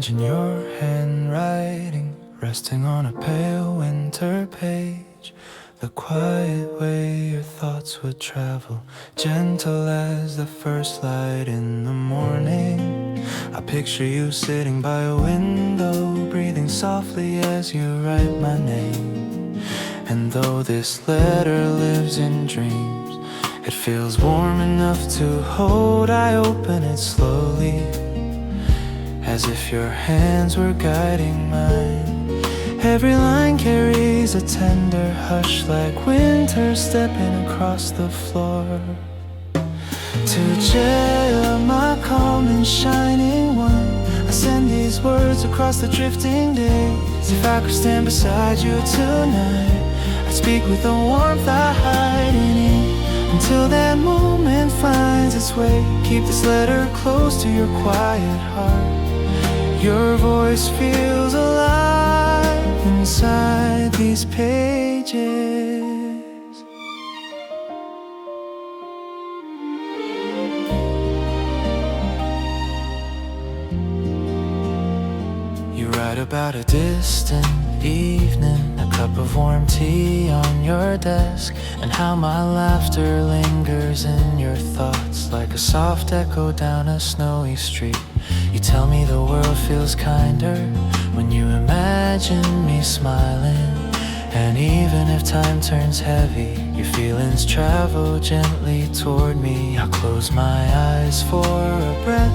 Imagine your handwriting resting on a pale winter page, the quiet way your thoughts would travel, gentle as the first light in the morning. I picture you sitting by a window, breathing softly as you write my name. And though this letter lives in dreams, it feels warm enough to hold. I open it slowly, as if your hands were guiding mine. Every line carries a tender hush, like winter stepping across the floor. To jail, my calm and shining one, I send these words across the drifting days. If I could stand beside you tonight, I'd speak with the warmth I hide in it, until that moment finds its way. Keep this letter close to your quiet heart. Your voice feels alive inside these pages. You write about a distant evening, a cup of warm tea on your desk, and how my laughter lingers in your thoughts like a soft echo down a snowy street. You tell me the world feels kinder when you imagine me smiling. And even if time turns heavy, your feelings travel gently toward me. I close my eyes for a breath,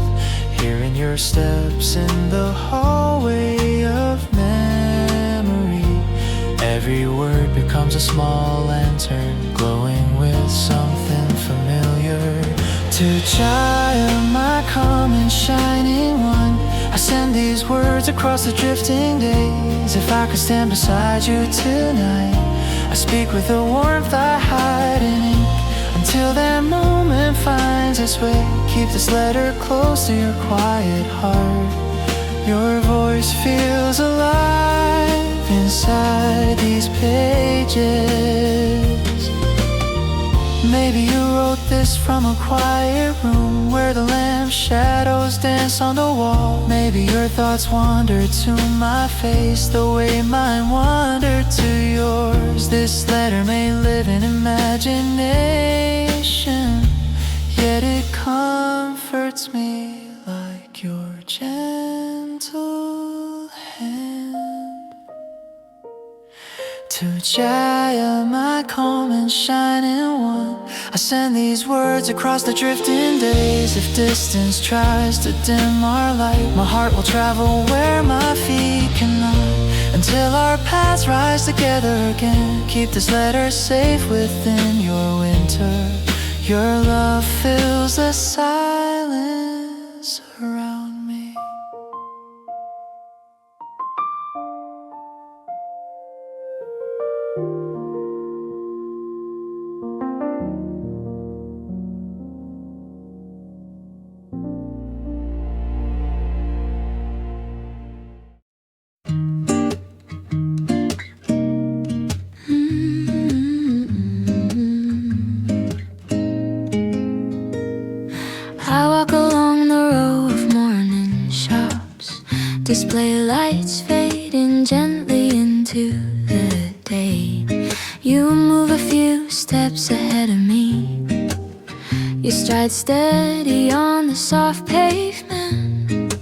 hearing your steps in the hallway of memory. Every word becomes a small lantern, glowing with something familiar. To Jaya, my calm and shining one, I send these words across the drifting days. If I could stand beside you tonight, I speak with the warmth I hide in ink, until that moment finds its way. Keep this letter close to your quiet heart. Your voice feels alive inside these pages. Maybe you wrote this from a quiet room where the lamp shadows dance on the wall. Maybe your thoughts wandered to my face the way mine wandered to yours. This letter may live in imagination, yet it comforts me like your gentle hand. To Jaya, my calm and shining one, I send these words across the drifting days. If distance tries to dim our light, my heart will travel where my feet cannot, until our paths rise together again. Keep this letter safe within your winter. Your love fills the silence around me. Display lights fading gently into the day. You move a few steps ahead of me. You stride steady on the soft pavement.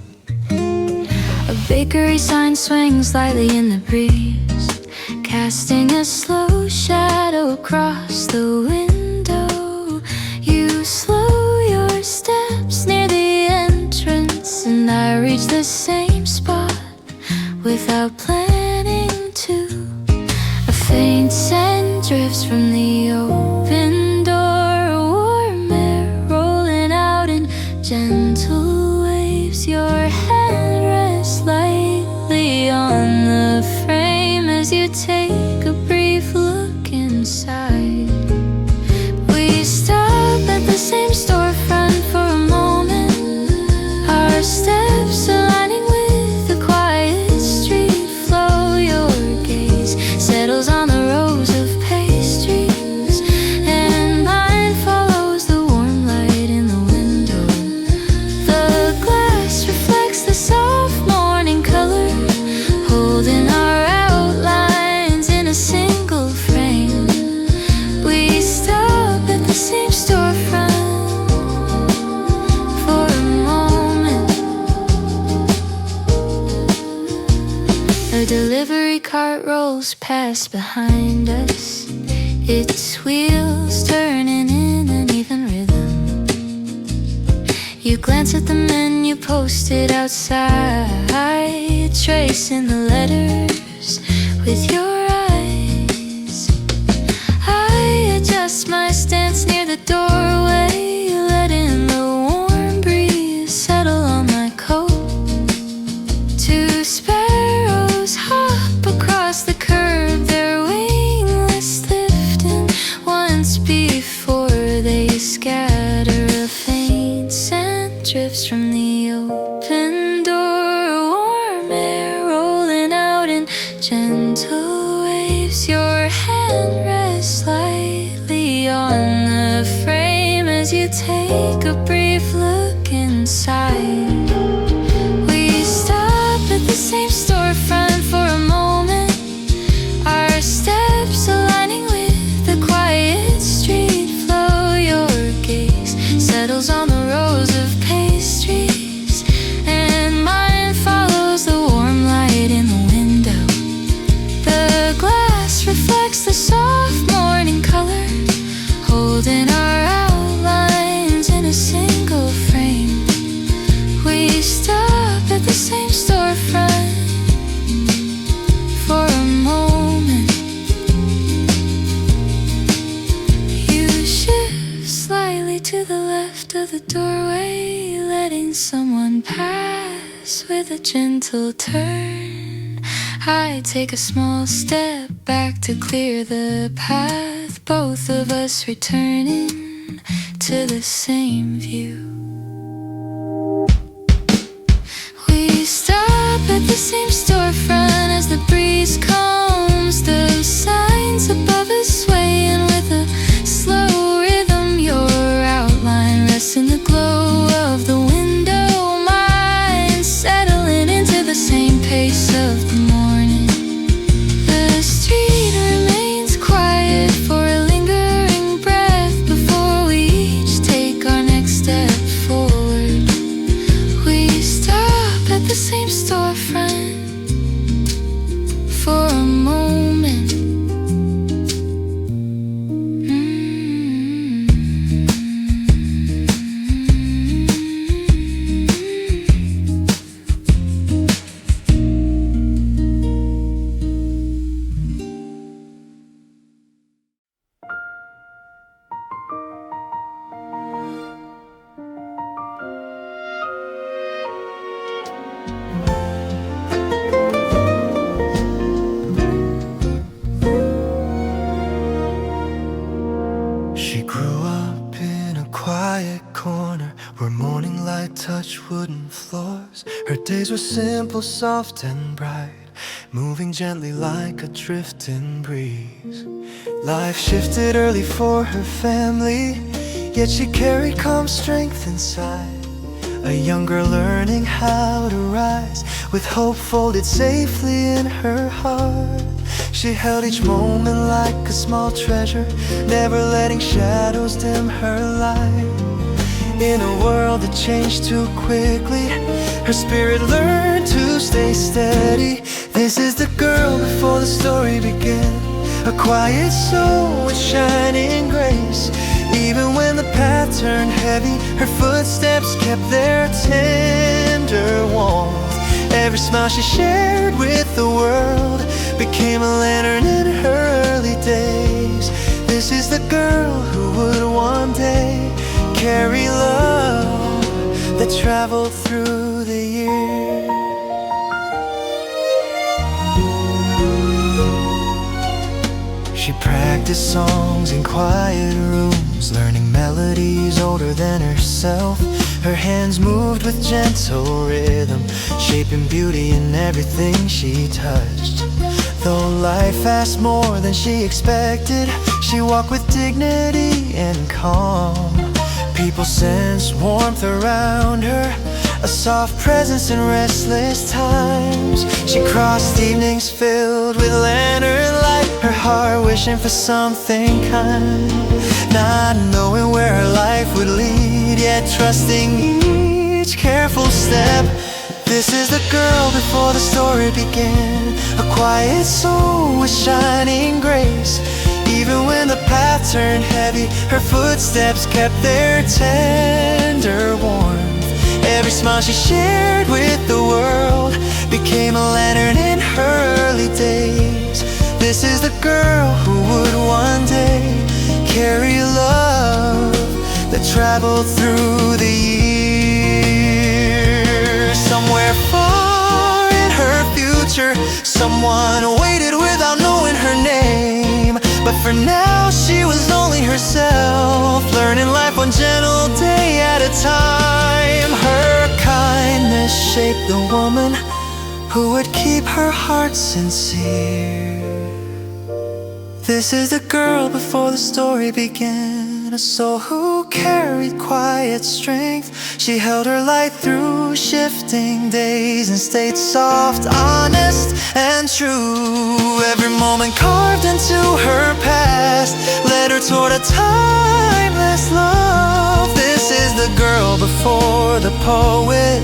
A bakery sign swings slightly in the breeze, casting a slow shadow across the window. You slow your steps near the entrance, and I reach the same spot without planning to. A faint scent drifts from the open door, warm air rolling out in gentle waves. Your hand rests lightly on the frame as you take a brief look inside. We stop at the same storefront for a moment, our steps aligning with the quiet street flow. Your gaze settles on the rows of pastries delivery cart rolls past behind us, its wheels turning in an even rhythm. You glance at the menu posted outside, tracing the letters with your eyes. I adjust my stance near the doorway, letting the warm breeze settle on my coat. Two sparrows hop across the curb, their wingless lifting once before they scatter. A faint scent drifts from the open door, warm air rolling out in gentle waves. Your hand rests lightly on the frame as you take a brief look inside. We stop at the same storefront for a moment, our steps aligning with the quiet street flow. Your gaze settles on the rows of pastries, and mine follows the warm light in the window. The glass reflects the soft morning color, holding our outlines in a single frame. We stop at the same storefront for a moment. You shift slightly to the left of the doorway, letting someone pass with a gentle turn. I take a small step back to clear the path, both of us returning to the same view. We stop at the same storefront as the breeze combs the signs above us, swaying with a slow rhythm. Your outline rests in the glow of the window, mine settling into the same pace of the morning. The street remains quiet for a lingering breath before we each take our next step forward. We stop at the same storefront for a moment. She grew up in a quiet corner where morning light touched wooden floors. Her days were simple, soft and bright, moving gently like a drifting breeze. Life shifted early for her family, yet she carried calm strength inside. A young girl learning how to rise, with hope folded safely in her heart. She held each moment like a small treasure, never letting shadows dim her light. In a world that changed too quickly, her spirit learned to stay steady. This is the girl before the story began, a quiet soul with shining grace. Even when the path turned heavy, her footsteps kept their tender warmth. Every smile she shared with the world became a lantern in her early days. This is the girl who would one day carry love that traveled through the years. She practiced songs in quiet rooms, learning melodies older than herself. Her hands moved with gentle rhythm, shaping beauty in everything she touched. Though life asked more than she expected, she walked with dignity and calm. People sensed warmth around her, a soft presence in restless times. She crossed evenings filled with lantern light, her heart wishing for something kind. Not knowing where her life would lead, yet trusting each careful step. This is the girl before the story began, a quiet soul with shining grace. Even when the path turned heavy, her footsteps kept their tender warmth. Every smile she shared with the world became a lantern in her early days. This is the girl who would one day carry love that traveled through the years. Somewhere far in her future, someone waited without knowing her name. But for now she was only herself, learning life one gentle day at a time. Her kindness shaped the woman who would keep her heart sincere. This is the girl before the story began, a soul who carried quiet strength. She held her light through shifting days and stayed soft, honest, and true. Every moment carved into her past led her toward a timeless love. This is the girl before the poet,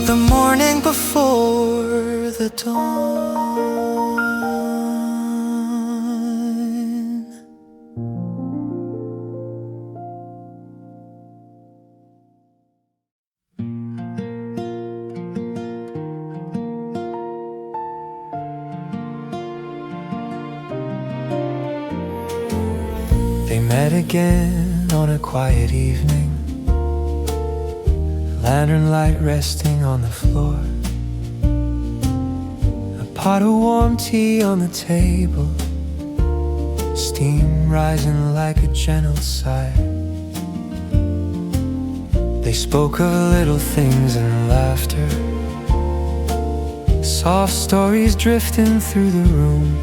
the morning before the dawn. They met again on a quiet evening, lantern light resting on the floor, a pot of warm tea on the table, steam rising like a gentle sigh. They spoke of little things and laughter, soft stories drifting through the room.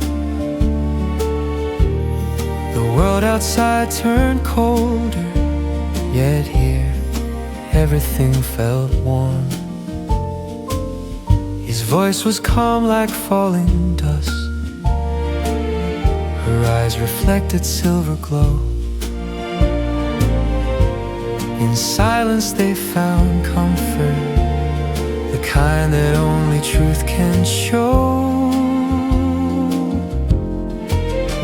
The world outside turned colder, yet here everything felt warm. His voice was calm like falling dust, her eyes reflected silver glow. In silence they found comfort, the kind that only truth can show.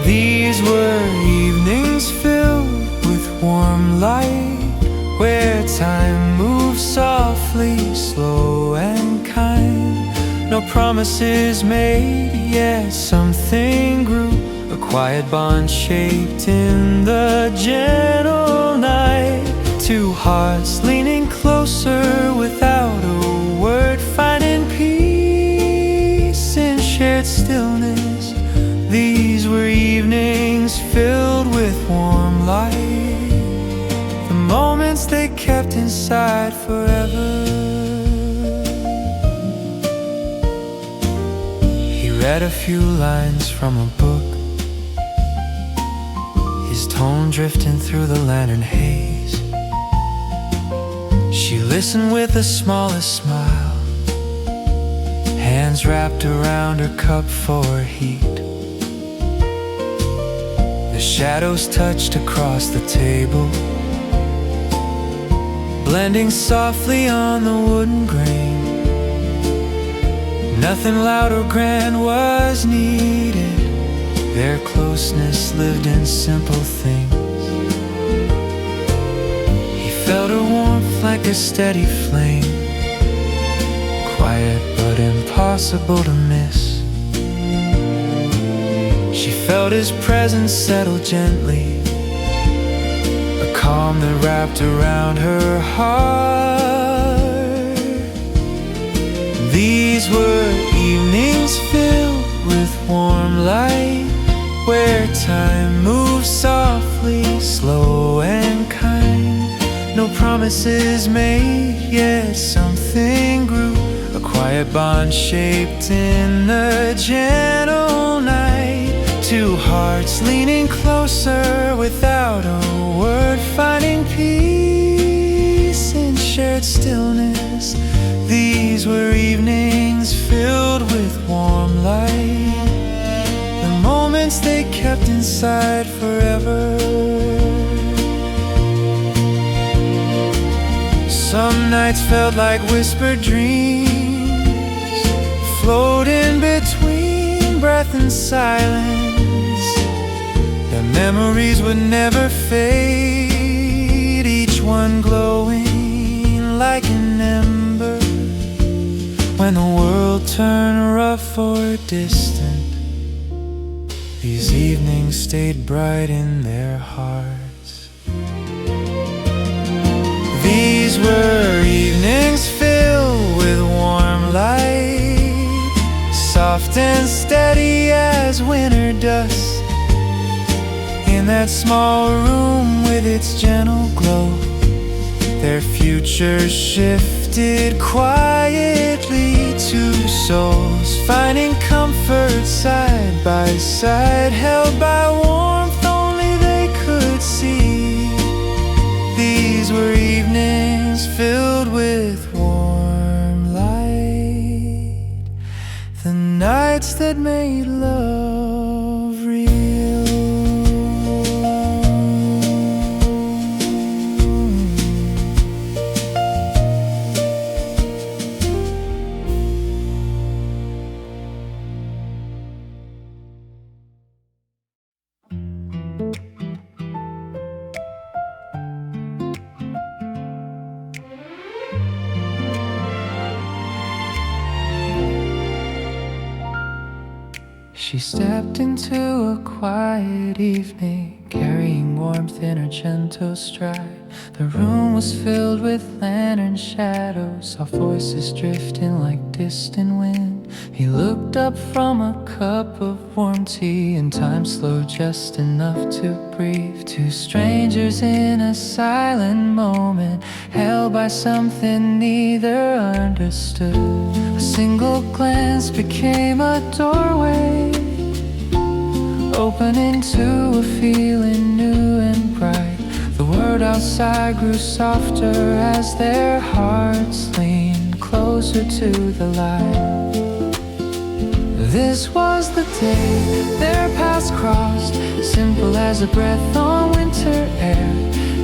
These were evenings filled with warm light, where time moves softly, slow and kind. No promises made, yet something grew, a quiet bond shaped in the gentle night. Two hearts leaning closer without a word, finding peace in shared stillness. These were evenings filled with warm light, the moments they kept inside forever. He read a few lines from a book, his tone drifting through the lantern haze. She listened with the smallest smile, hands wrapped around her cup for heat. The shadows touched across the table, blending softly on the wooden grain. Nothing loud or grand was needed, their closeness lived in simple things. He felt her warmth like a steady flame, quiet but impossible to miss. She felt his presence settle gently, a calm that wrapped around her heart. These were evenings filled with warm light, where time moves softly, slow and kind. No promises made, yet something grew, a quiet bond shaped in the gentle night. Two hearts leaning closer without a word, finding peace in shared stillness. These were evenings filled with warm light, the moments they kept inside forever. Some Some nights felt like whispered dreams, floating between breath and silence. The memories would never fade, each one glowing like an ember. When the world turned rough or distant, these evenings stayed bright in their hearts. These were evenings filled with warm light, soft and steady as winter dust. In that small room with its gentle glow, their futures shifted quietly. Two souls finding comfort side by side, held by warmth only they could see. These were evenings filled with warm light, the nights that made love real. She stepped into a quiet evening, carrying warmth in her gentle stride. The room was filled with lantern shadows, soft voices drifting like distant wind. He looked up from a cup of warm tea, and time slowed just enough to breathe. Two strangers in a silent moment, held by something neither understood. A single glance became a doorway, opening to a feeling new and bright. The world outside grew softer as their hearts leaned closer to the light. This was the day their paths crossed, simple as a breath on winter air.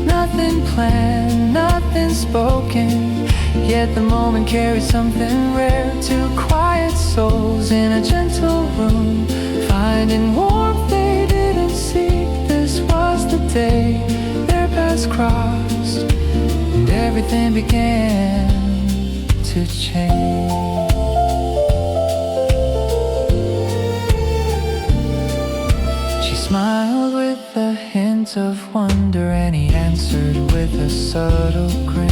Nothing planned, nothing spoken, yet the moment carried something rare. Two quiet souls in a gentle room, finding warmth they didn't seek. This was the day their paths crossed, and everything began to change. She smiled with a hint of wonder, and he answered with a subtle grin.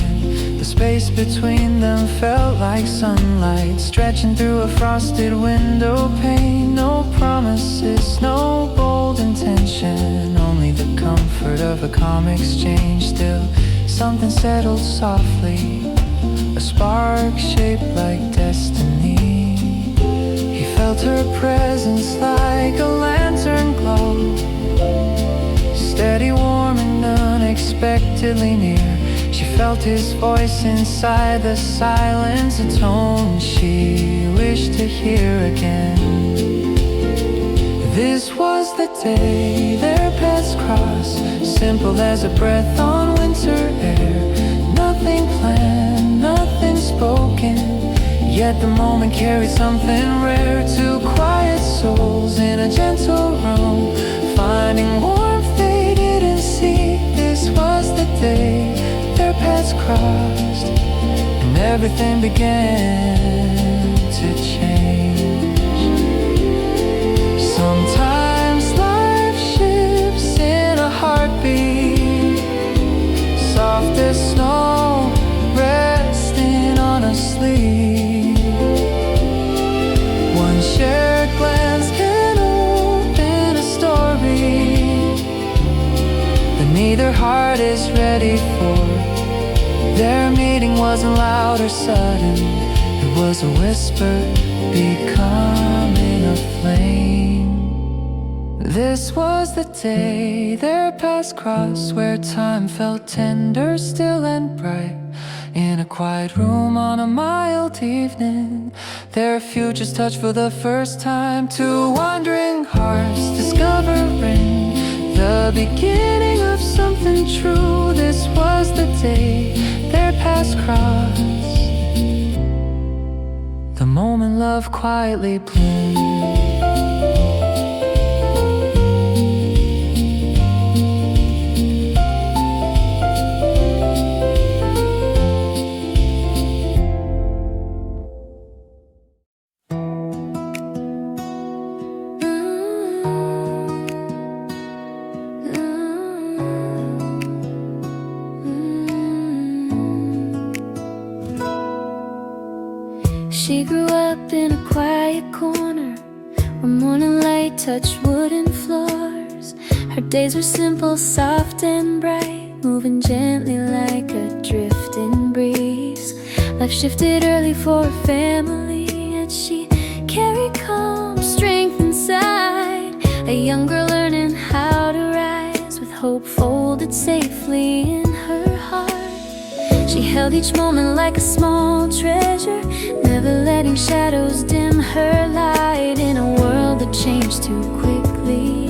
The space between them felt like sunlight, stretching through a frosted window pane. No promises, no bold intention, only the comfort of a calm exchange. Still, something settled softly, a spark shaped like destiny. He felt her presence like a lantern glow, steady, warm, and unexpectedly near. She felt his voice inside the silence, a tone she wished to hear again. This was the day their paths crossed, simple as a breath on winter air. Nothing planned, nothing spoken, yet the moment carried something rare. Two quiet souls in a gentle room, finding warmth they didn't see. This was the day their paths crossed, and everything began to change. Sometimes life shifts in a heartbeat, soft as snow resting on a sleeve. One shared glance can open a story that neither heart is ready for. Their meeting wasn't loud or sudden, it was a whisper becoming a flame. This was the day their paths crossed, where time felt tender, still and bright. In a quiet room on a mild evening, their futures touched for the first time. Two wandering hearts discovering the beginning of something true. This was the day their paths crossed, the moment love quietly bloomed. She grew up in a quiet corner where morning light touched wooden floors. Her days were simple, soft and bright, moving gently like a drifting breeze. Life shifted early for her family, and she carried calm strength inside. A young girl learning how to rise with hope folded safely in her heart. She held each moment like a small treasure, never letting shadows dim her light. In a world that changed too quickly,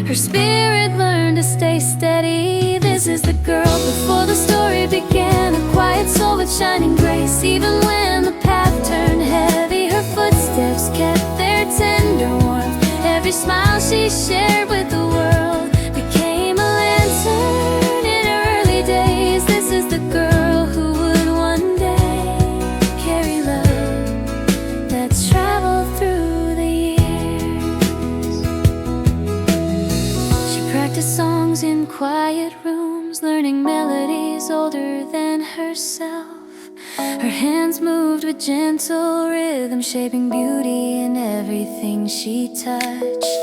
her spirit learned to stay steady. This is the girl before the story began, a quiet soul with shining grace. Even when the path turned heavy, her footsteps kept their tender warmth. Every smile she shared with the world became a lantern in her early days. This is the girl who would one day carry love that traveled through the years. She practiced songs in quiet rooms, learning melodies older than herself. Her hands moved with gentle rhythm, shaping beauty in everything she touched.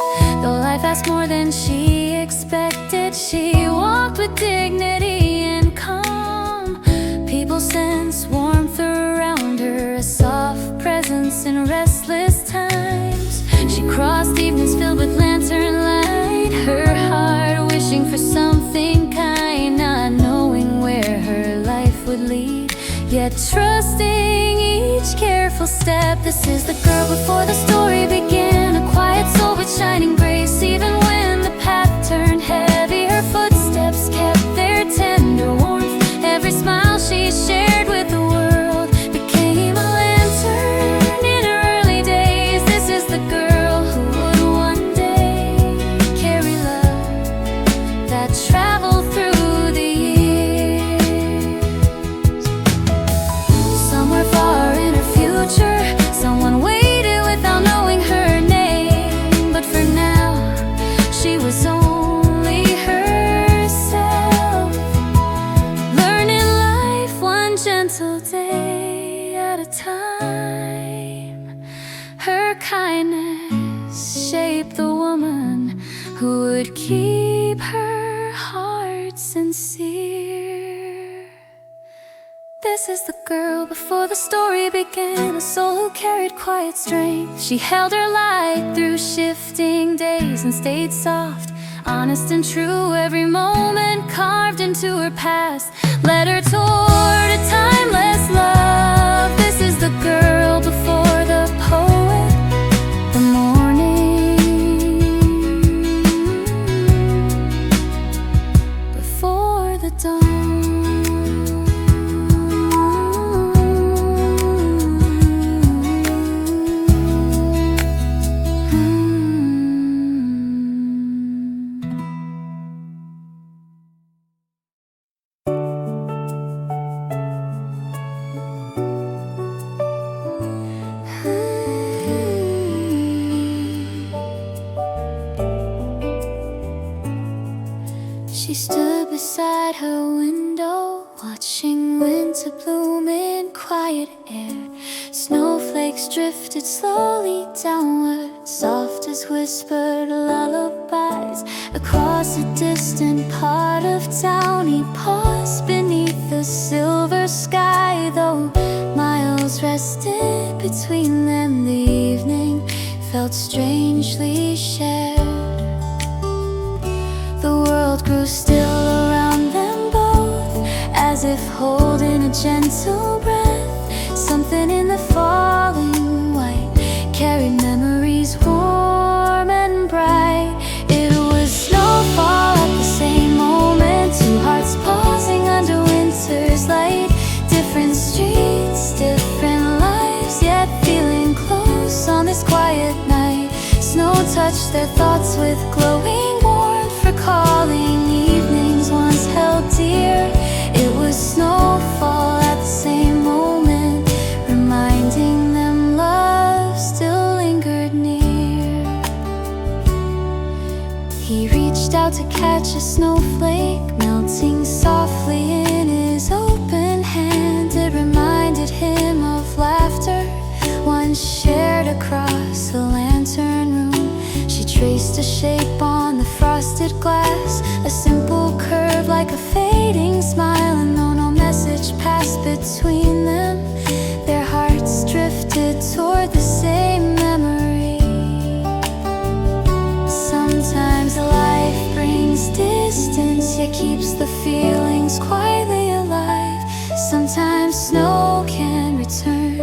Though life asked more than she expected, she walked with dignity and calm. People sensed warmth around her, a soft presence in restless times. She crossed evenings filled with lantern light, her heart wishing for something kind, not knowing where her life would lead, yet trusting each careful step. This is the girl before the story began, a quiet soul with shining grace. Even when the path turned heavy, her footsteps kept their tender warmth. Every smile she shared with the world became a lantern in her early days. This is the girl who would one day carry love that traveled through the years. Somewhere far in her future, someone waited without knowing her name. But for now, she was only herself, learning life one gentle day at a time. Her kindness shaped the woman who would keep her heart sincere. This is the girl before the story began, a soul who carried quiet strength. She held her light through shifting days and stayed soft, honest and true. Every moment carved into her past led her toward a timeless love. This is the girl before the poet, the morning, before the dawn. She stood beside her window, watching winter bloom in quiet air. Snowflakes drifted slowly downward, soft as whispered lullabies. Across a distant part of town, he paused beneath the silver sky. Though miles rested between them, the evening felt strangely shared. The world grew still around them both, as if holding a gentle breath. Something in the falling white carried memories warm and bright. It was snow falling quiet night. Snow touched their thoughts with glowing warmth, recalling evenings once held dear. It was snowfall at the same moment, reminding them love still lingered near. He reached out to catch a snowflake, melting softly in his open hand. It reminded him of laughter once shared across a lantern room. She traced a shape on the frosted glass, a simple curve like a fading smile. And though no message passed between them, their hearts drifted toward the same memory. Sometimes life brings distance, yet keeps the feelings quietly alive. Sometimes snow can return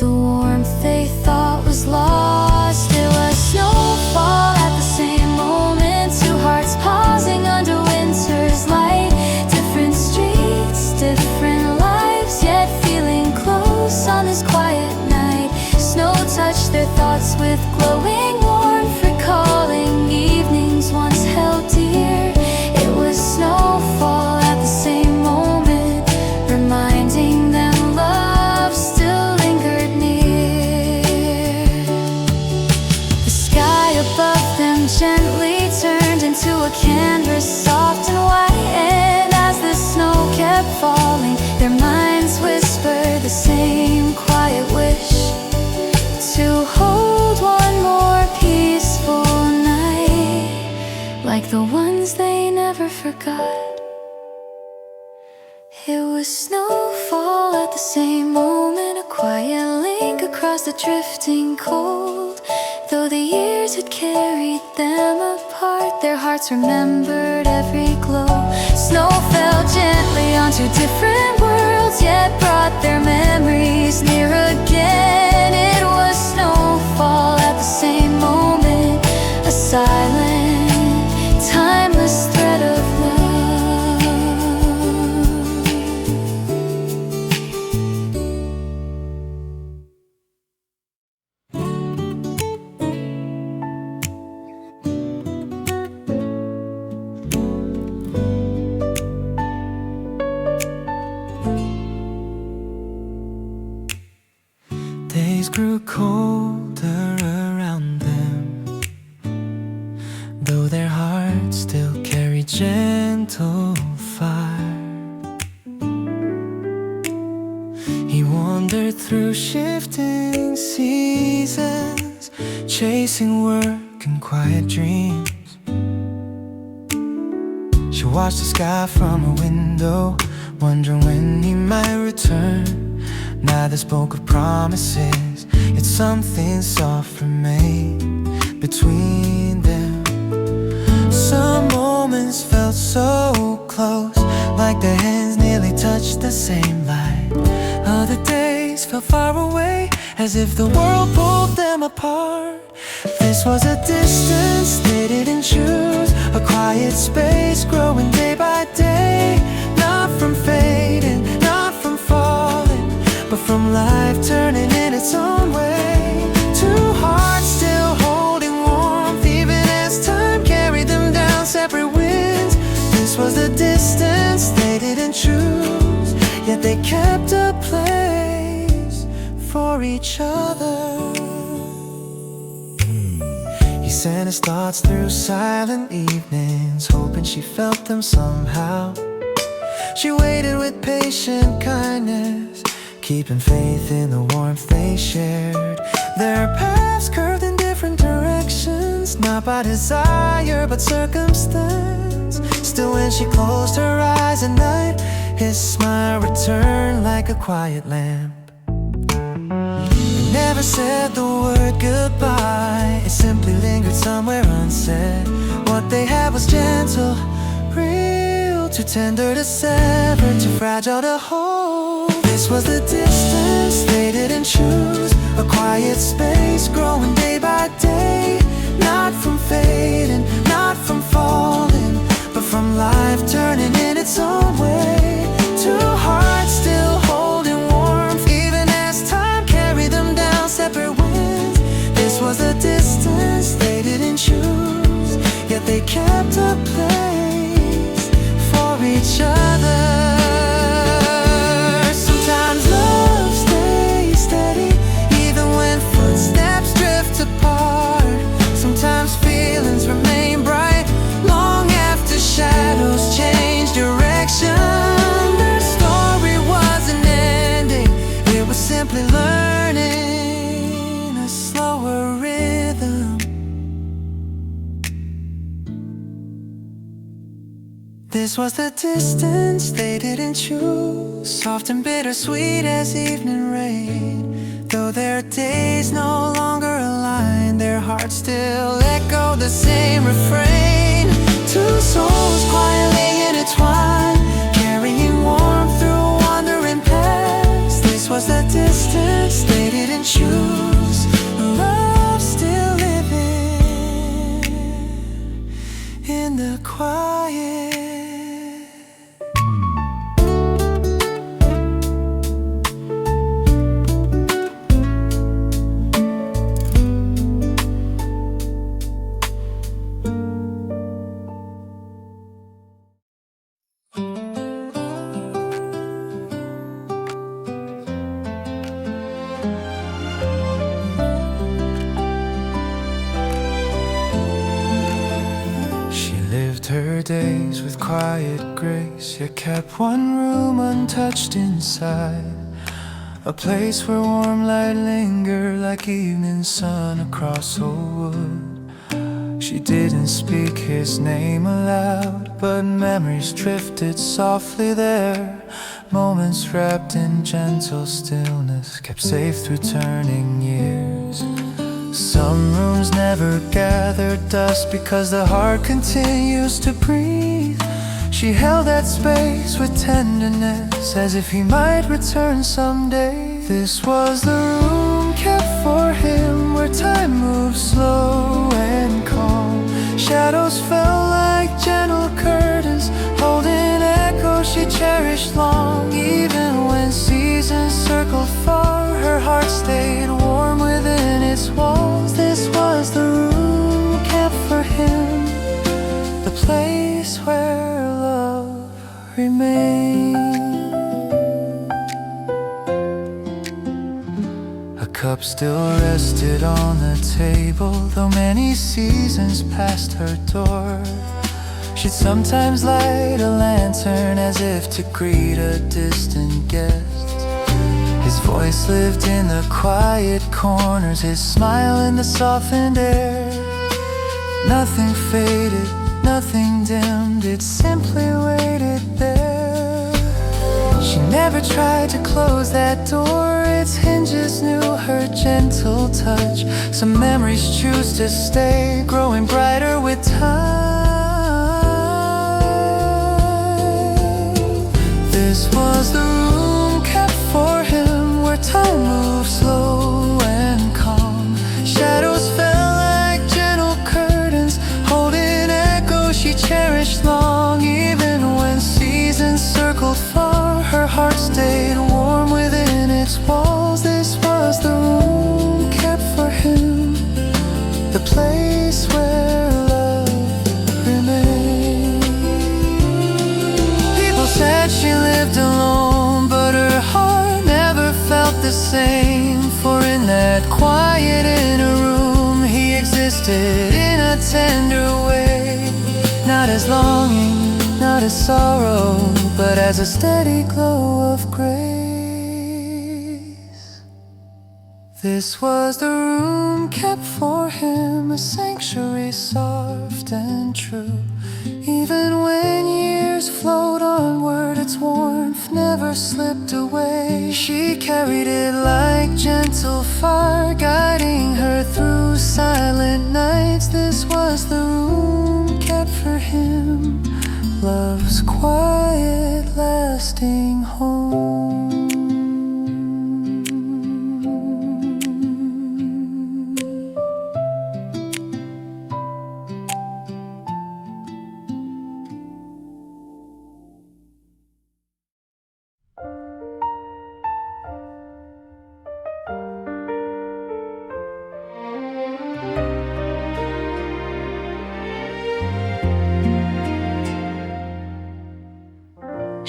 the warmth they thought was lost. It was snowfall at the same moment, two hearts pausing under winter's light. Different streets, different lives, yet feeling close on this quiet night. Snow touched their thoughts with glowing warmth, recalling evenings once held dear. It was snowfall at the same moment, reminding them love still lingered near. The sky above them gently turned into a canvas, soft and white. And as the snow kept falling, their minds whispered the same quiet wish, to hold one more peaceful night, like the ones they never forgot. It was snowfall at the same moment, a quiet link across the drifting cold. Though the years had carried them apart, their hearts remembered every glow. Snow fell gently onto different worlds, yet brought their memories near again. It was snowfall at the same moment, a silent, timeless thread of love. Days grew colder around them, though their hearts still carried gentle fire. He wandered through shifting seasons, chasing work and quiet dreams. She watched the sky from her window, wondering when he might return. Neither spoke of promises, yet something soft remained between them. Some moments felt so close, like their hands nearly touched the same light. Other days felt far away, as if the world pulled them apart. This was a distance they didn't choose, a quiet space growing day by day. Not from fading, not from falling, but from life turning in its own way. Two hearts still holding warmth, even as time carried them down separate winds. This was the distance they didn't choose, yet they kept a place for each other. He sent his thoughts through silent evenings, hoping she felt them somehow. She waited with patient kindness, keeping faith in the warmth they shared. Their paths curved in different directions, not by desire but circumstance. Still when she closed her eyes at night, his smile returned like a quiet lamp. He never said the word goodbye, it simply lingered somewhere unsaid. What they had was gentle, real, too tender to sever, too fragile to hold. This was the distance they didn't choose, a quiet space growing day by day. Not from fading, not from falling, but from life turning in its own way. Two hearts still holding warmth, even as time carried them down separate winds. they kept a place for each other. Sometimes love stays steady even when footsteps drift apart. Sometimes feelings remain bright long after shadows change direction. Their story wasn't ending, it was simply learning a slower rhythm. This was the distance they didn't choose, soft and bittersweet as evening rain. Though their days no longer align, their hearts still echo the same refrain. Two souls quietly intertwined, carrying warmth through wandering paths. This was the distance they didn't choose, love still living in the quiet. Her days with quiet grace, yet kept one room untouched inside, a place where warm light lingered like evening sun across old wood. She didn't speak his name aloud, but memories drifted softly there. Moments wrapped in gentle stillness, kept safe through turning years. Some rooms never gathered dust because the heart continues to breathe. She held that space with tenderness, as if he might return someday. This was the room kept for him, where time moved slow and calm. Shadows fell like gentle curtains, holding echoes she cherished long. Even when seasons circled far, her heart stayed warm within its walls. This was the room kept for him, the place where love remained. A cup still rested on the table, though many seasons passed her door. She'd sometimes light a lantern as if to greet a distant guest. His voice lived in the quiet corners, his smile in the softened air. Nothing faded, nothing dimmed, it simply waited there. She never tried to close that door, its hinges knew her gentle touch. Some memories choose to stay, growing brighter with time. This was the room kept for him, where time moved slow and calm. Shadows fell like gentle curtains, holding echoes she cherished long. Even when seasons circled far, her heart stayed warm within its walls. This was the room kept for him, the place where love remained. People said she lived alone, but her heart never felt the same. For in that quiet inner room, he existed in a tender way. Not as longing, not as sorrow, but as a steady glow of grace. This was the room kept for him, a sanctuary soft and true. Even when years flowed onward, its warmth never slipped away. She carried it like gentle fire, guiding her through silent nights. This was the room kept for him, love's quiet, lasting home.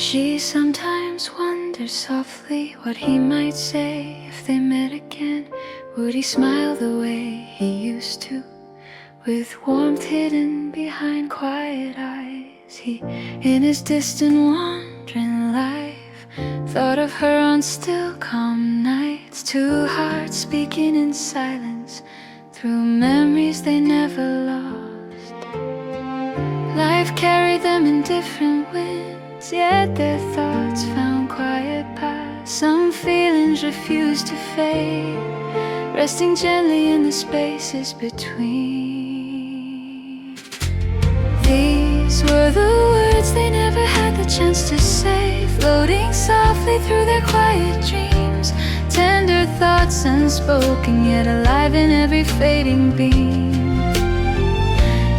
She sometimes wonders softly what he might say if they met again. Would he smile the way he used to, with warmth hidden behind quiet eyes? He, in his distant wandering life, thought of her on still calm nights. Two hearts speaking in silence through memories they never lost. Life carried them in different winds, yet their thoughts found quiet paths. Some feelings refused to fade, resting gently in the spaces between. These were the words they never had the chance to say, floating softly through their quiet dreams. Tender thoughts unspoken, yet alive in every fading beam.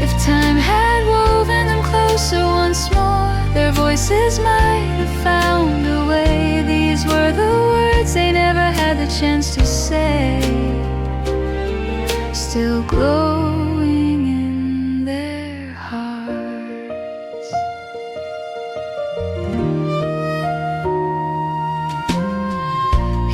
If time had woven them closer once more, their voices might have found a way. These were the words they never had the chance to say, still glowing in their hearts.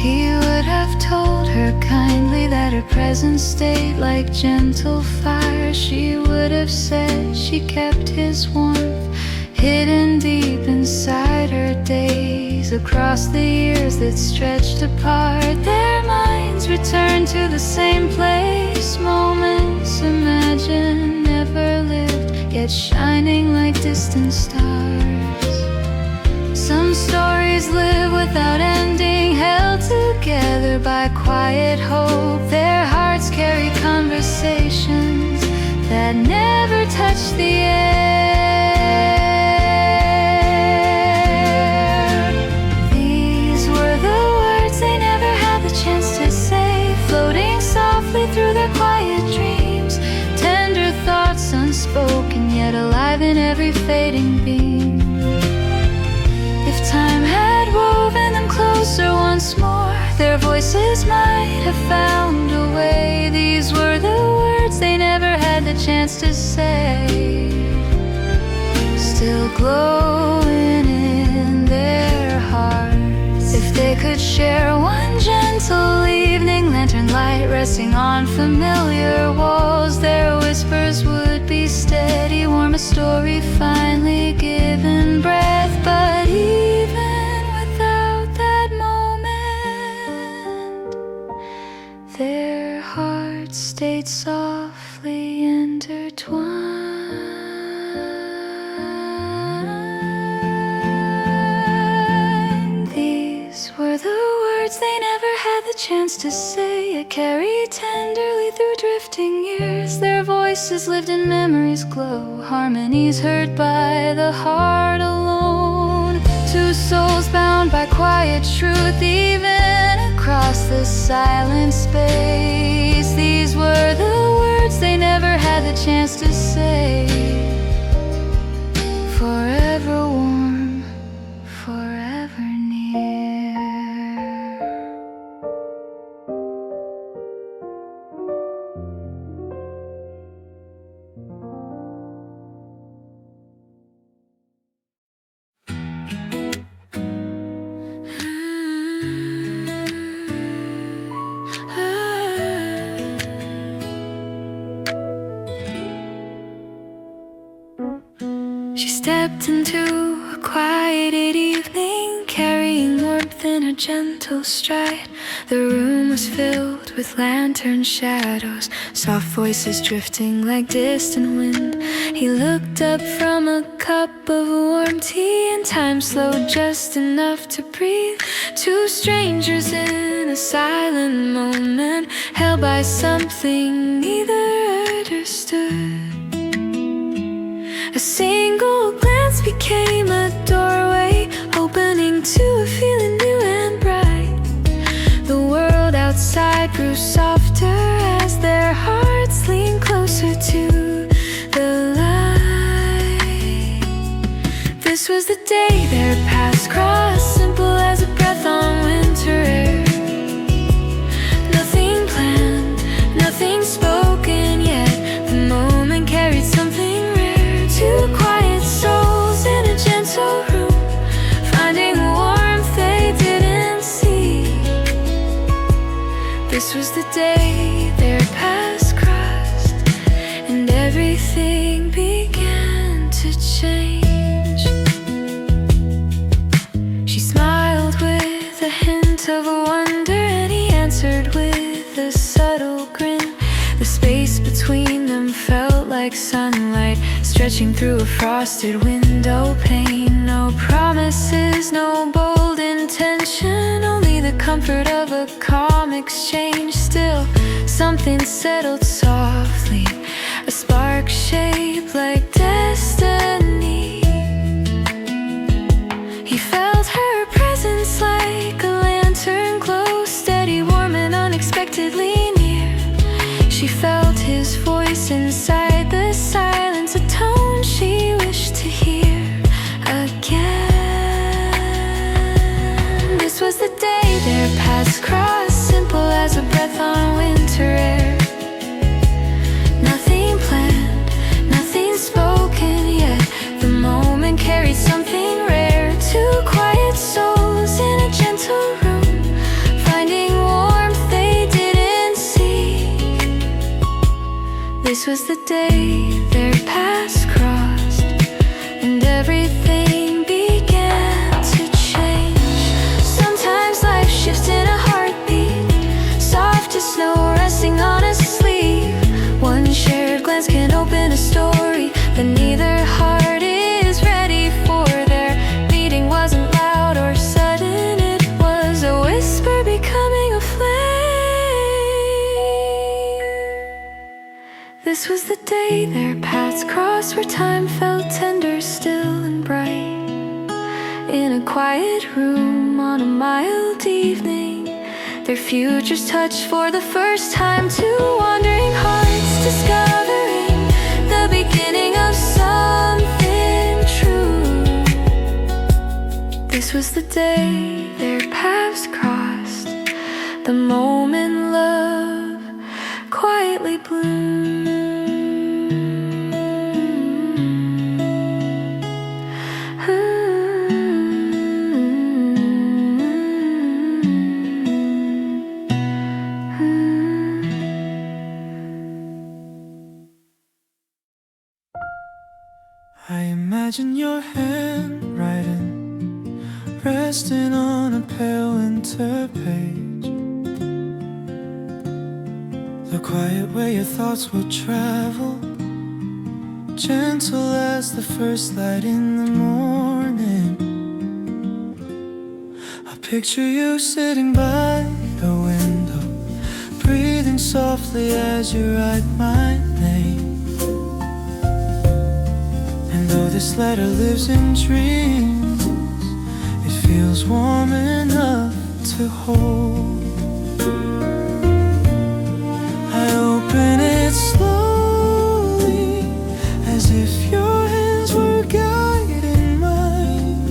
He would have told her kindly that her presence stayed like gentle fire. She would have said she kept his warmth hidden deep inside her days. Across the years that stretched apart, their minds returned to the same place. Moments imagined, never lived, yet shining like distant stars. Some stories live without ending, held together by quiet hope. Their hearts carry conversations that never touch the air. These were the words they never had the chance to say, floating softly through their quiet dreams. Tender thoughts unspoken, yet alive in every fading beam. If time had woven them closer once more, their voices might have found a way. These were the words they never had the chance to say, still glowing in their hearts. If they could share one gentle evening, lantern light resting on familiar walls, their whispers would be steady, warm, a story finally given breath. But even without that moment, their hearts stayed softly intertwined. These were the words they never had the chance to say, yet carried tenderly through drifting years. Their voices lived in memories' glow, harmonies heard by the heart alone. Two souls bound by quiet truth, even across the silent space. These were the words they never had the chance to say, forever warm, forever near. She stepped into a quieted evening, carrying warmth in her gentle stride. The room was filled with lantern shadows, soft voices drifting like distant wind. He looked up from a cup of warm tea, and time slowed just enough to breathe. Two strangers in a silent moment, held by something neither understood. A single glance became a doorway, opening to a feeling new and bright. The world outside grew softer as their hearts leaned closer to the light. This was the day their paths crossed, simple as a breath on winter air. Nothing planned, nothing spoken, yet the moment carried something. Two quiet souls in a gentle room, This was the day their paths crossed, and everything began to change. She smiled with a hint of wonder, and he answered with a subtle grin. The space between them felt like sunlight stretching through a frosted window pane. No promises, no bold intention, only the comfort of a calm exchange. Still, something settled softly, a spark shaped like destiny. He felt her presence like a lantern glow, steady, warm, and unexpectedly near. She felt his voice inside the silence, a tone she wished to hear again. This was the day their paths crossed, simple as a breath on winter air. Nothing planned, nothing spoken, yet the moment carried something rare. Two quiet souls in a gentle room, finding warmth they didn't seek. This was the day their paths crossed, and everything began to change. Sometimes life shifts in a heartbeat, soft as snow resting on a sleeve. One shared glance can open a story that neither heart is ready for. Their meeting wasn't loud or sudden, it was a whisper becoming a flame. This was the day their paths crossed, where time felt tender, still, and bright. In a quiet room on a mild evening, their futures touched for the first time. Two wandering hearts discovering the beginning of something true. This was the day their paths crossed, the moment love quietly bloomed. I imagine your handwriting resting on a pale winter page, the quiet way your thoughts will travel, gentle as the first light in the morning. I picture you sitting by the window, breathing softly as you write my name. Though this letter lives in dreams, it feels warm enough to hold. I open it slowly, as if your hands were guiding mine.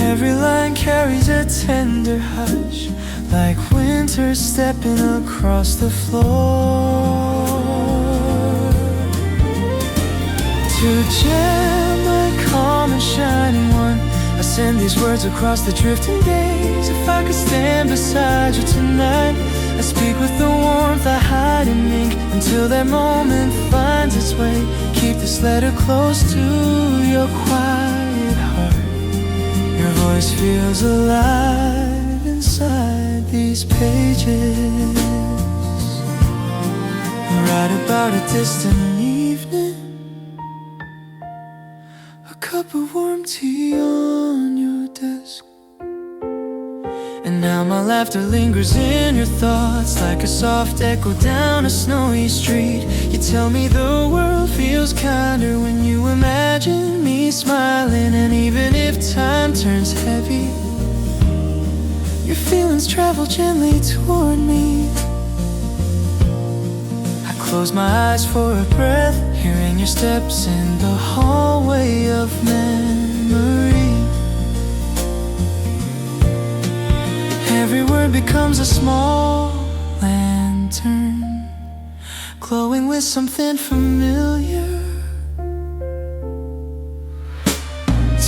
Every line carries a tender hush, like winter stepping across the floor. To jam my calm and shining one, I send these words across the drifting days. If I could stand beside you tonight, I speak with the warmth I hide in ink, until that moment finds its way. Keep this letter close to your quiet heart. Your voice feels alive inside these pages. Write about a distant evening, a cup of warm tea on your desk, and now my laughter lingers in your thoughts, like a soft echo down a snowy street. You tell me the world feels kinder when you imagine me smiling. And even if time turns heavy, your feelings travel gently toward me. I close my eyes for a breath, hearing your steps in the hallway of memory. Every word becomes a small lantern, glowing with something familiar.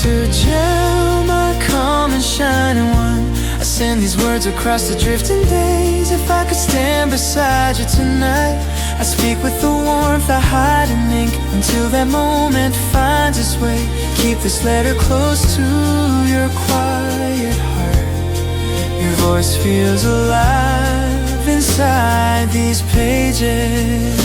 To gel my calm and shining one, I send these words across the drifting days. If I could stand beside you tonight, I speak with the warmth I hide in ink until that moment finds its way. Keep this letter close to your quiet heart. Your voice feels alive inside these pages.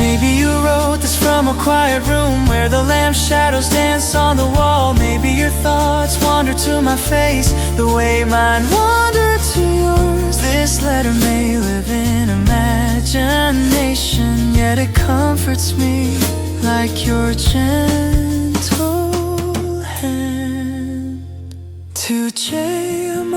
Maybe you wrote this from a quiet room where the lamp shadows dance on the wall. Maybe your thoughts wander to my face the way mine wander to yours. This letter may live in imagination, yet it comforts me like your gentle hand. To J,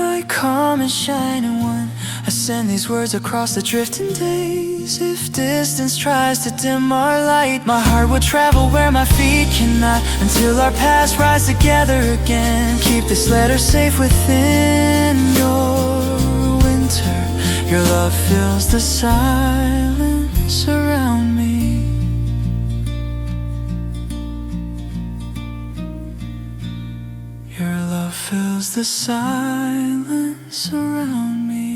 my calm and shining one, I send these words across the drifting days. If distance tries to dim our light, my heart will travel where my feet cannot, until our paths rise together again. Keep this letter safe within your winter. Your love fills the silence around me. Your love fills the silence around me.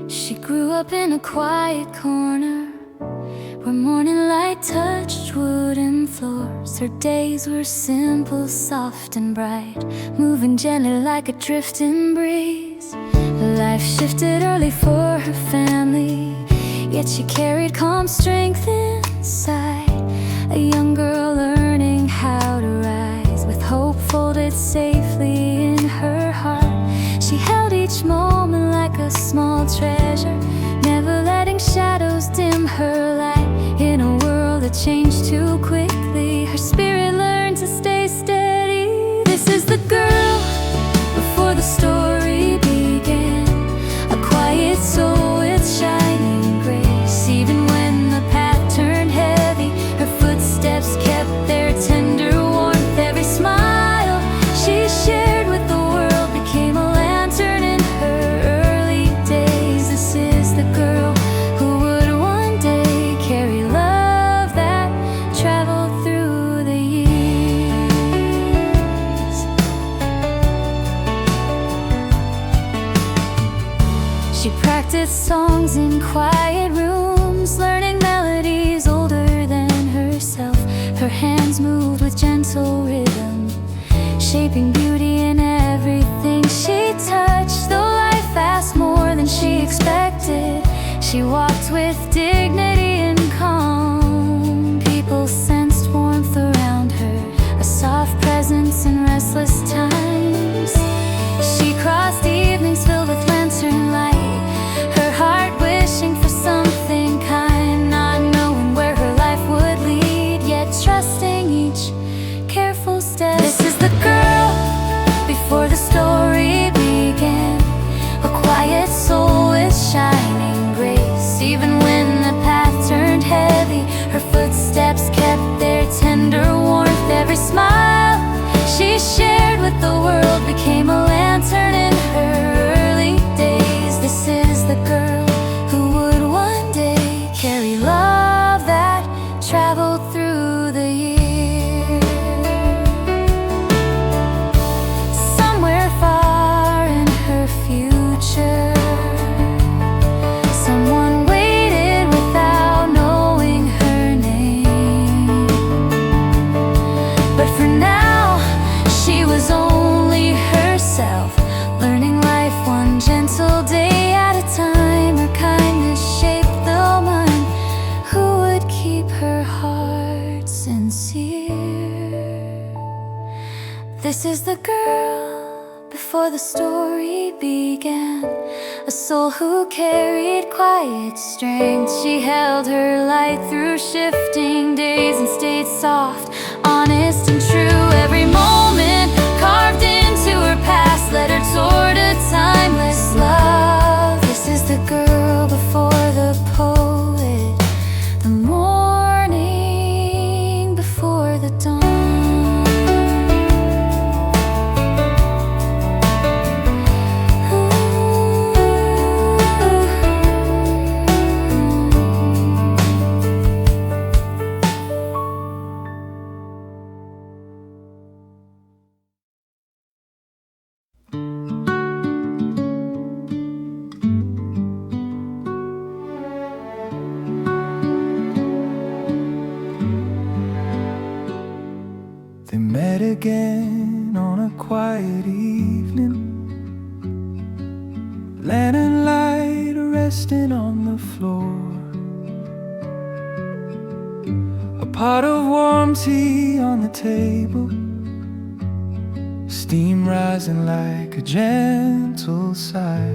She grew up in a quiet corner where morning light touched wooden floors. Her days were simple, soft and bright, moving gently like a drifting breeze. Life shifted early for her family, yet she carried calm strength inside. A young girl learning how to rise, with hope folded safely in her heart. She held each moment like a small treasure, never letting shadows dim her light. In a world that changed too quickly, her spirit learned to stay steady. This is the girl before the story began, a quiet soul with shining grace. Even when the path turned heavy, her footsteps kept their tender warmth. Every smile she shared with the world became a lantern in her early days. This is the girl who would one day carry love that traveled through the years. She practiced songs in quiet rooms, learning melodies older than herself. Her hands moved with gentle rhythm, shaping beauty in everything she touched. Though life asked more than she expected, she walked with dignity and calm. People sensed warmth around her, a soft presence in restless times. She crossed evenings filled with lantern light, her heart wishing for something kind, not knowing where her life would lead, yet trusting each careful step. This is the girl before the story began, a quiet soul with shining grace. Even when the path turned heavy, her footsteps kept their tender warmth. Every smile she shared with the world became a lantern in her early days. This is the girl who would one day carry love that traveled through the years. Somewhere far in her future, someone waited without knowing her name. But for now, she was only herself, learning life one gentle day at a time. Her kindness shaped the mind who would keep her heart sincere. This is the girl before the story began, a soul who carried quiet strength. She held her light through shifting days and stayed soft, honest and true. Every moment carved into her past led her toward a timeless love. This is the girl before the poet, the morning before the dawn. lantern light resting on the floor, a pot of warm tea on the table, steam rising like a gentle sigh.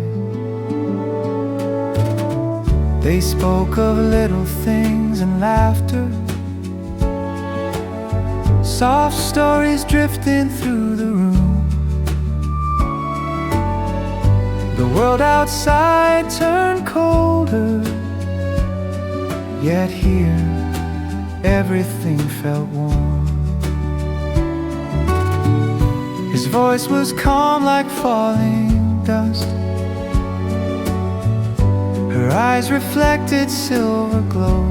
They spoke of little things and laughter, soft stories drifting through the room. The world outside turned colder, yet here everything felt warm. His voice was calm like falling dust, her eyes reflected silver glow.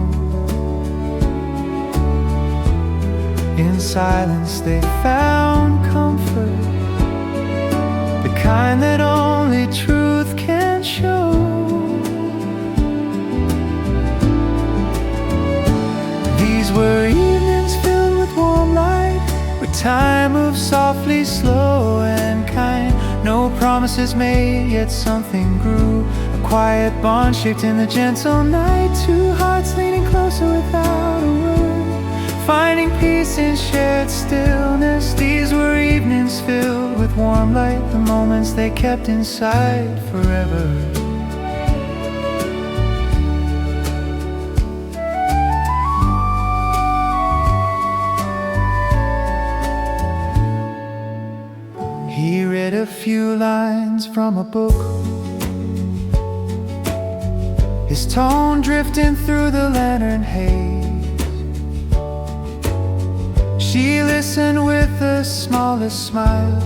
In silence they found comfort, the kind that only truth can show. These were evenings filled with warm light, where time moved softly, slow and kind. No promises made, yet something grew, a quiet bond shaped in the gentle night. Two hearts leaning closer without a word, finding peace in shared stillness. These were evenings filled with warm light, the moments they kept inside forever. He read a few lines from a book, his tone drifting through the lantern haze. She listened with the smallest smile,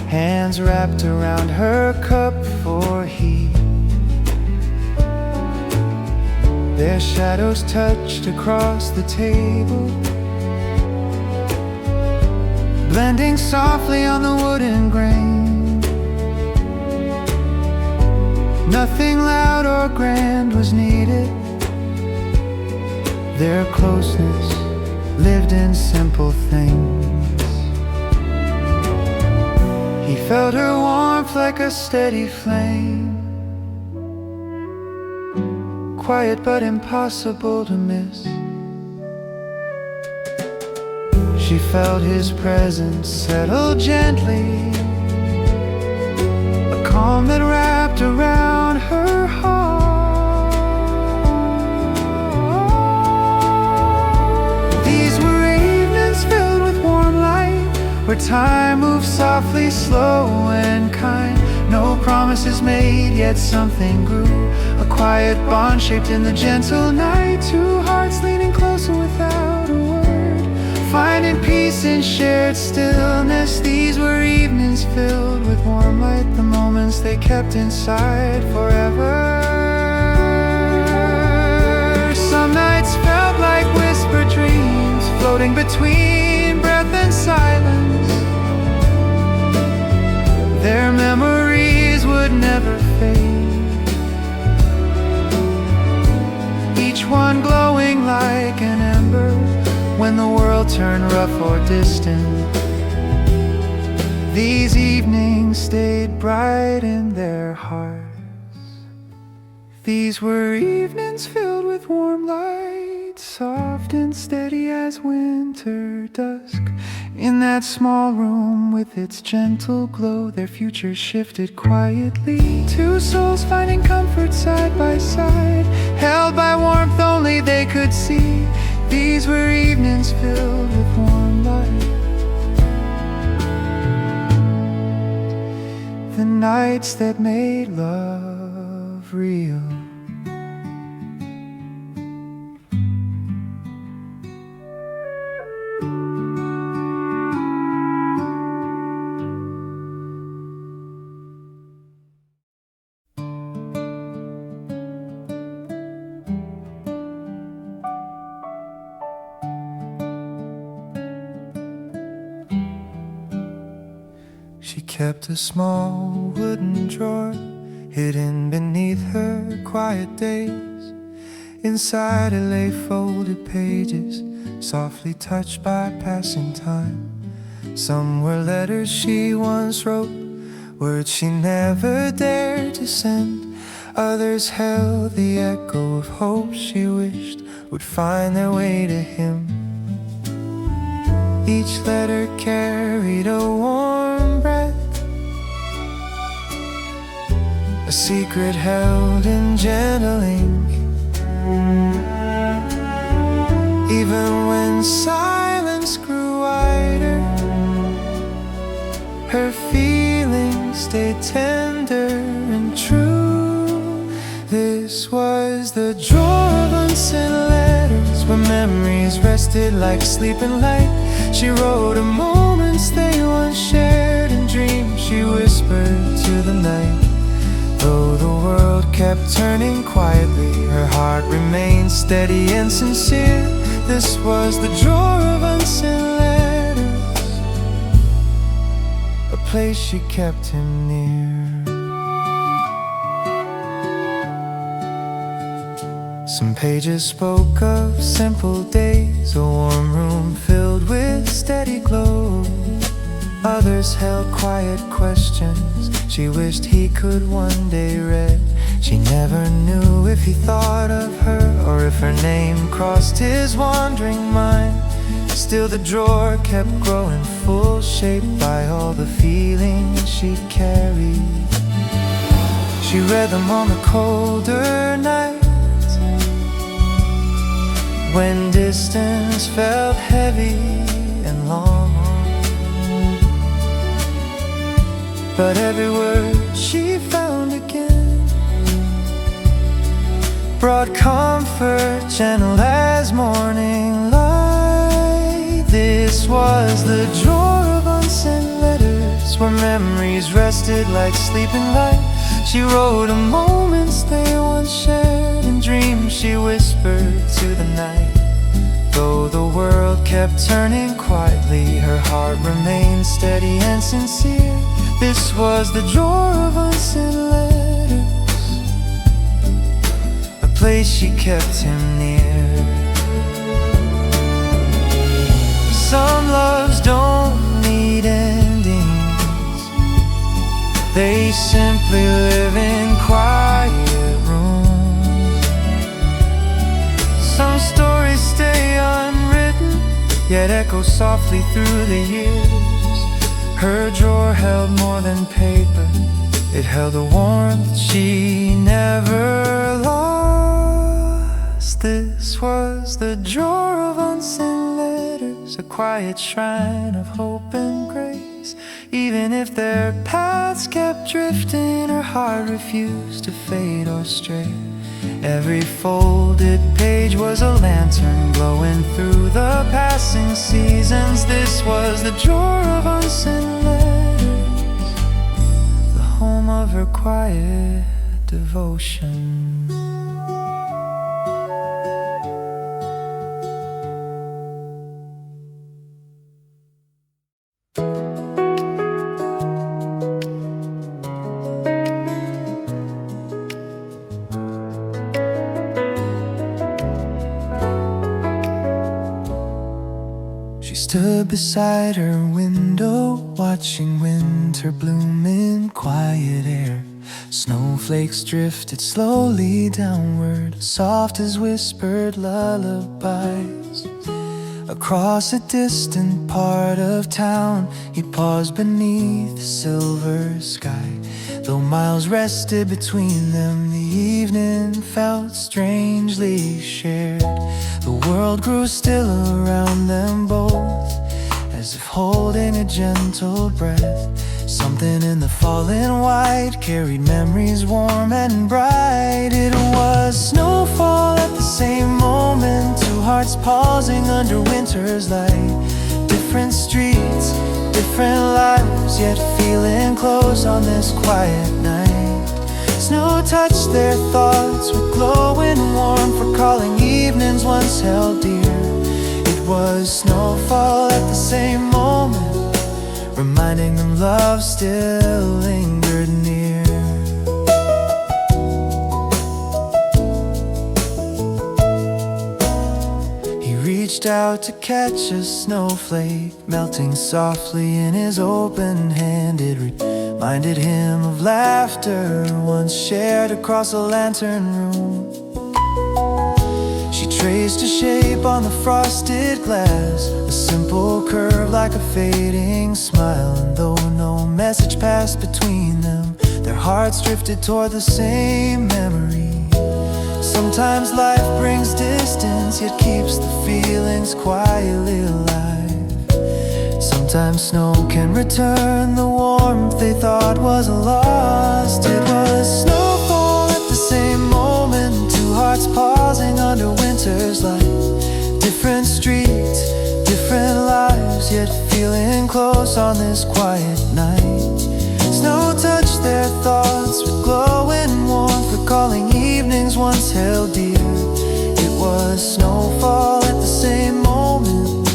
hands wrapped around her cup for heat. Their shadows touched across the table, blending softly on the wooden grain. Nothing loud or grand was needed, their closeness lived in simple things. He felt her warmth like a steady flame, quiet but impossible to miss. She felt his presence settle gently, a calm that wrapped around her heart. These were evenings filled with warm light, where time moved softly, slow and kind. No promises made, yet something grew, a quiet bond shaped in the gentle night. Two hearts leaning closer without a word, finding peace in shared stillness. These were evenings filled with warm light, the moments they kept inside forever. Some nights felt like whispered dreams, floating between breath and silence. Their memories would never fade, each one glowing like an ember when the world turned rough or distant. These evenings stayed bright in their hearts. These were evenings filled with warm light, soft and steady as winter dusk. In that small room with its gentle glow, their future shifted quietly. Two souls finding comfort side by side, held by warmth only they could see. These were evenings filled with warm light, the nights that made love real. She kept a small wooden drawer hidden beneath her quiet days. Inside it lay folded pages, softly touched by passing time. Some were letters she once wrote words she never dared to send. Others held the echo of hope she wished would find their way to him. Each letter carried a warm breath, a secret held in gentle ink. Even when silence grew wider, her feelings stayed tender and true. This was the drawer of unsent letters, where memories rested like sleeping light. She wrote of moments they once shared, and dreams she whispered to the night. Though the world kept turning quietly, her heart remained steady and sincere. This was the drawer of unsent letters, a place she kept him near. Some pages spoke of simple days, a warm room filled with steady glow. Others held quiet questions she wished he could one day read. She never knew if he thought of her, or if her name crossed his wandering mind. Still the drawer kept growing full, shaped by all the feelings she carried. She read them on the colder nights, when distance felt heavy and long. But every word she found again brought comfort, gentle as morning light. This was the drawer of unsent letters, where memories rested like sleeping light. She wrote of moments they once shared, and dreams she whispered to the night. Though the world kept turning quietly, her heart remained steady and sincere. This was the drawer of unsent letters, a place she kept him near. Some loves don't need endings, they simply live in quiet rooms. Some stories stay unwritten, yet echo softly through the years. Her drawer held more than paper, it held a warmth she never lost. This was the drawer of unsent letters, a quiet shrine of hope and grace. Even if their paths kept drifting, her heart refused to fade or stray. Every folded page was a lantern glowing through the passing seasons. This was the drawer of unsent letters, the home of her quiet devotion. Stood beside her window, watching winter bloom in quiet air. Snowflakes drifted slowly downward, soft as whispered lullabies. Across a distant part of town, he paused beneath the silver sky. Though miles rested between them, the evening felt strangely shared. The world grew still around them both, as if holding a gentle breath. Something in the falling white carried memories warm and bright. It was snowfall at the same moment, two hearts pausing under winter's light. Different streets, different lives, yet feeling close on this quiet night. Snow touched their thoughts with glowing warmth, recalling evenings once held dear. It was snowfall at the same moment, reminding them love still lingered near. He reached out to catch a snowflake, melting softly in his open hand. It reminded him of laughter once shared across a lantern room. She traced a shape on the frosted glass, a simple curve like a fading smile. And though no message passed between them, their hearts drifted toward the same memory. Sometimes life brings distance, yet keeps the feelings quietly alive. Sometimes snow can return the warmth they thought was lost. It was snowfall at the same moment, two hearts pausing under winter's light. Different streets, different lives, yet feeling close on this quiet night. Snow touched their thoughts with glowing warmth, recalling evenings once held dear. It was snowfall at the same moment,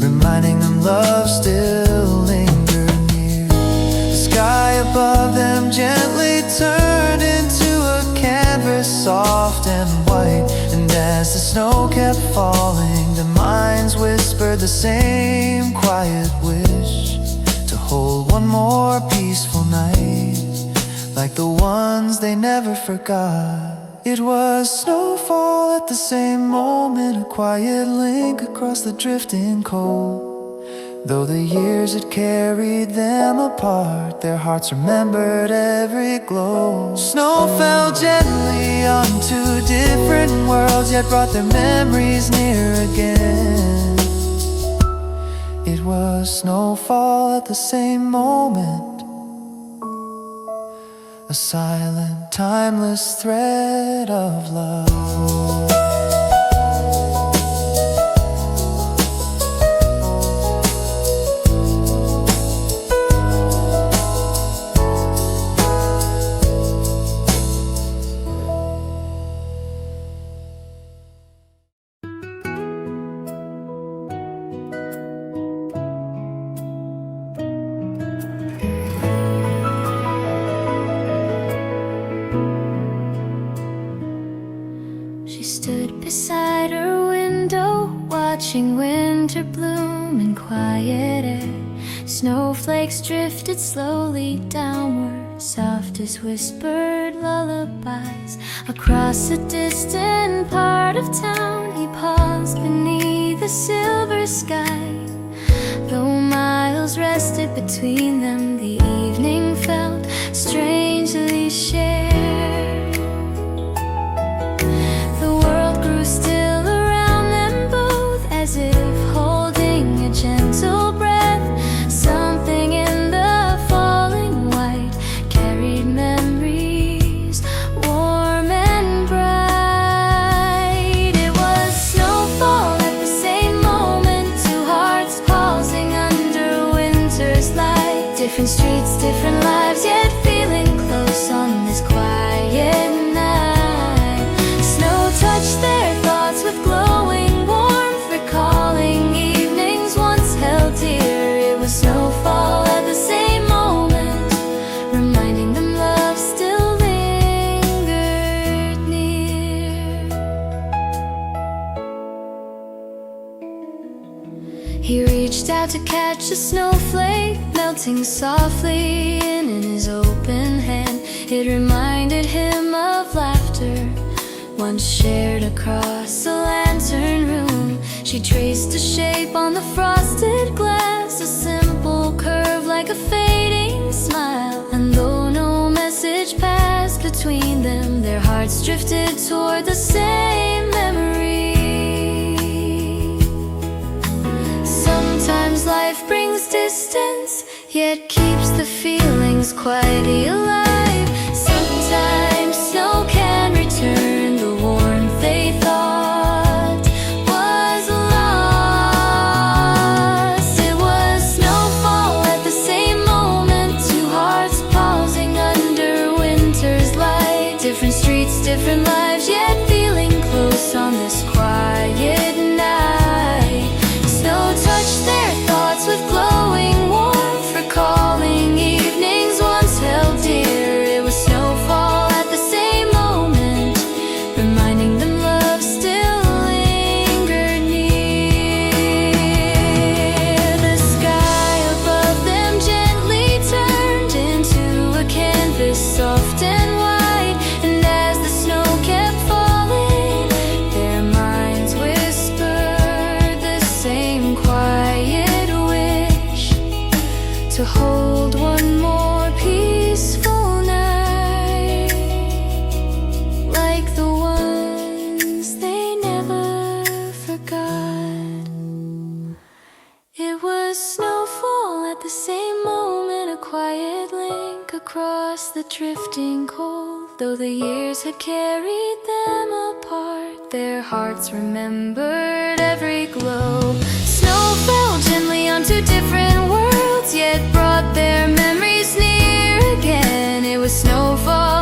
reminding them love still lingered near. The sky above them gently turned into a canvas, soft and white. And as the snow kept falling, their minds whispered the same quiet wish to hold one more peaceful night, like the ones they never forgot. It was snowfall at the same moment, a quiet link across the drifting cold. Though the years had carried them apart, their hearts remembered every glow. Snow fell gently onto different worlds, yet brought their memories near again. It was snowfall at the same moment, a silent, timeless thread of love. She stood beside her window, watching winter bloom in quiet air. Snowflakes drifted slowly downward, soft as whispered lullabies. Across a distant part of town, he paused beneath the silver sky. Though miles rested between them, the evening felt strangely shared. Still around them both, as if holding a gentle breath. Something in the falling white carried memories warm and bright. It was snowfall at the same moment, two hearts pausing under winter's light. Different streets, different lives, yet feeling close on this quiet night. Snow touched their thoughts with glowing warmth, recalling evenings once held dear. It was snowfall at the same moment, reminding them love still lingered near. He reached out to catch a snowflake, melting softly in his open hand. It reminded him of laughter once shared across a lantern room. She traced a shape on the frosted glass, a simple curve like a fading smile. And though no message passed between them, their hearts drifted toward the same memory. Sometimes life brings distance, yet keeps the feelings quietly alive. Sometimes snow can return the warmth they thought was lost. It was snowfall at the same moment, two hearts pausing under winter's light. Different streets, different lives, yet feeling close on this quiet night. Snow touched their thoughts with glowing warmth, recalling evenings once held dear. It was snowfall at the same moment, reminding them love still lingered near. The sky above them gently turned into drifting cold. Though the years had carried them apart, their hearts remembered every glow. Snow fell gently onto different worlds, yet brought their memories near again. It was snowfall